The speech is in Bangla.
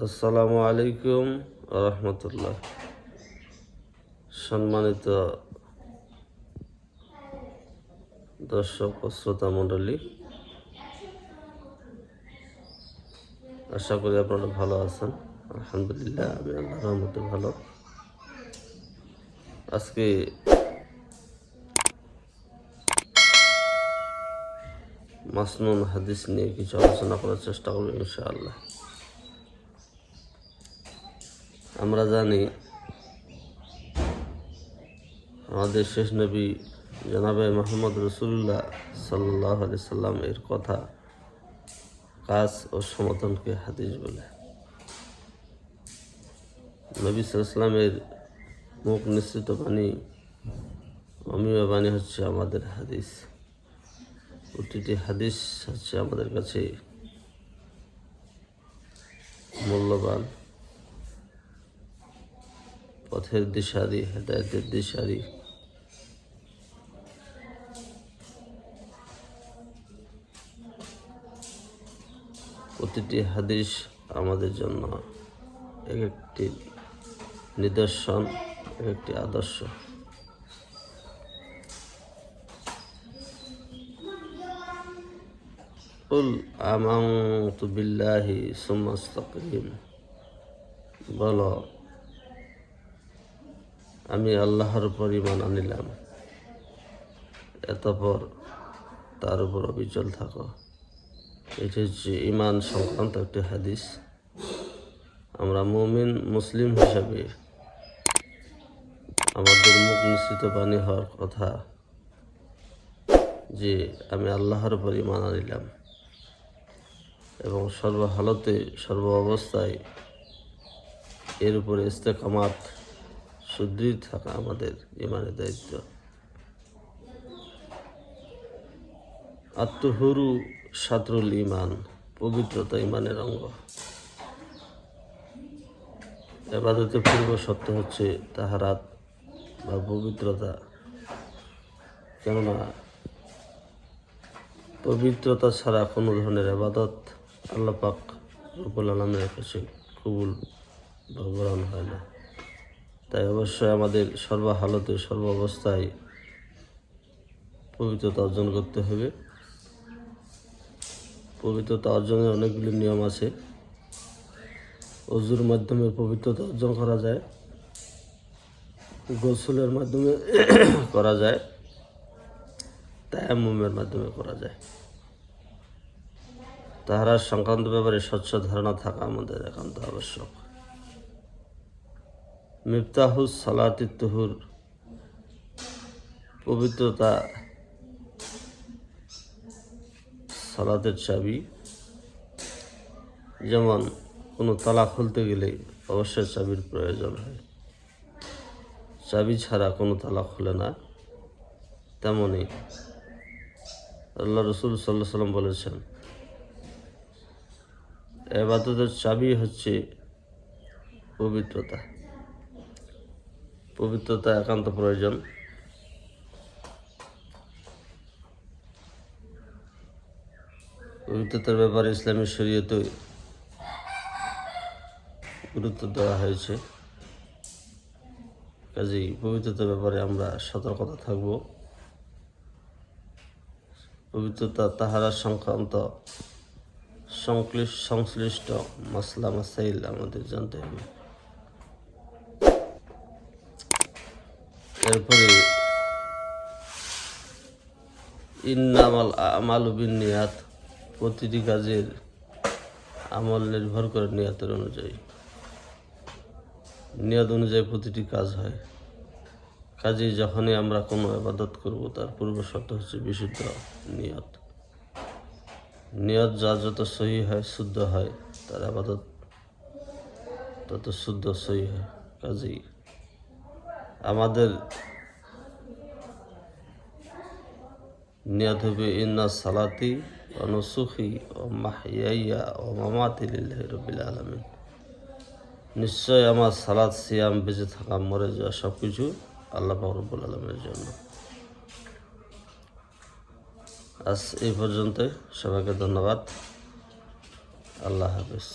আসসালামু আলাইকুম রহমতুল্লাহ। সম্মানিত দর্শক ও শ্রোতা মণ্ডলী, আশা করি আপনারা ভালো আছেন। আলহামদুলিল্লাহ, আমি আল্লাহর রহমতে ভালো। আজকে মাসনুন হাদিস নিয়ে কিছু আলোচনা করার চেষ্টা করব ইনশাআল্লাহ। আমরা জানি আমাদের শেষ নবী জনাবে মুহাম্মদ রাসূলুল্লাহ সাল্লাল্লাহু আলাইহি সাল্লাম এর কথা, কাজ ও সমর্থনকে হাদিস বলে। নবী সাল্লাল্লাহু আলাইহি সাল্লামের মুখ নিঃসৃত বাণী, অমীয় বাণী হচ্ছে আমাদের হাদিস। প্রতিটি হাদিস হচ্ছে আমাদের কাছে মূল্যবান, পথের দিশারি, হেদায়েতের দিশারি। প্রতিটি হাদিস আমাদের জন্য এক একটি নিদর্শন, এক একটি আদর্শ। কুল আমানতু বিল্লাহি সুম্মা ইসতাকিম, বলো আমি আল্লাহর উপর ঈমান আনিলাম, এতপর তার উপর অবিচল থাকো। এটি হচ্ছে ঈমান সংক্রান্ত একটি হাদিস। আমরা মুমিন মুসলিম হিসাবে আমাদের মুখ নিঃসৃত বাণী হওয়ার কথা যে আমি আল্লাহর উপর ঈমান আনিলাম, এবং সর্বহালতে সর্ব অবস্থায় এর উপরে ইস্তেকামাত, সুদৃঢ় থাকা আমাদের ঈমানের দায়িত্ব। আত্মহুরু শাতরুল ঈমান, পবিত্রতা ঈমানের অঙ্গ। ইবাদতের পূর্ব শর্ত হচ্ছে তাহারাত বা পবিত্রতা, কেননা পবিত্রতা ছাড়া কোনো ধরনের ইবাদত আল্লাহ পাক রব্বুল আলামিনের কাছে কবুল বা গ্রহণ হয় না। তাই অবশ্যই আমাদের সর্বহালতে সর্ব অবস্থায় পবিত্রতা অর্জন করতে হবে। পবিত্রতা অর্জনের অনেকগুলি নিয়ম আছে। ওযুর মাধ্যমে পবিত্রতা অর্জন করা যায়, গোসলের মাধ্যমে করা যায়, তায়াম্মুমের মাধ্যমে করা যায়। তাহারা সংক্রান্ত ব্যাপারে স্বচ্ছ ধারণা থাকা আমাদের একান্ত আবশ্যক। মিফতাহুস সালাতিত তুহুর, পবিত্রতা সালাতের চাবি। যেমন কোনো তালা খুলতে গেলে অবশ্যই চাবির প্রয়োজন হয়, চাবি ছাড়া কোনো তালা খুলে না। তেমনি আল্লাহ রাসূল সাল্লাল্লাহু আলাইহি সাল্লাম বলেছেন, ইবাদতের চাবি হচ্ছে পবিত্রতা। পবিত্রতা একান্ত প্রয়োজন। পবিত্রতার ব্যাপারে ইসলামী শরীয়তে গুরুত্ব দেওয়া হয়েছে। কাজেই পবিত্রতার ব্যাপারে আমরা সতর্কতা থাকব। পবিত্রতা তাহারা সংক্রান্ত সংশ্লিষ্ট মাসলা মাসাইল আমাদের জানতে হবে। এরপরে ইন্নামাল আমালু বিন্নিয়াত, প্রতিটি কাজের আমল নির্ভর করে নিয়তের অনুযায়ী। নিয়ত অনুযায়ী প্রতিটি কাজ হয়। কাজেই যখনই আমরা কোনো ইবাদত করব, তার পূর্ব শর্ত হচ্ছে বিশুদ্ধ নিয়ত। নিয়ত যা যত সহি হয়, শুদ্ধ হয়, তার ইবাদত তত শুদ্ধ সহি হয়। কাজেই আমাদের নিয়ত হবে ইন্না সালাতি ওয়া নুসুখি ওয়া মাহইয়ায়া ওয়া মামাতি লিল্লাহি রাব্বিল আলামিন, নিশ্চয় আমার সালাত, সিয়াম, বেঁচে থাকা, মরে যাওয়া সব কিছু আল্লাহ পাক রব্বুল আলামিনের জন্য। আজ এই পর্যন্ত। সবাইকে ধন্যবাদ। আল্লাহ হাফেজ।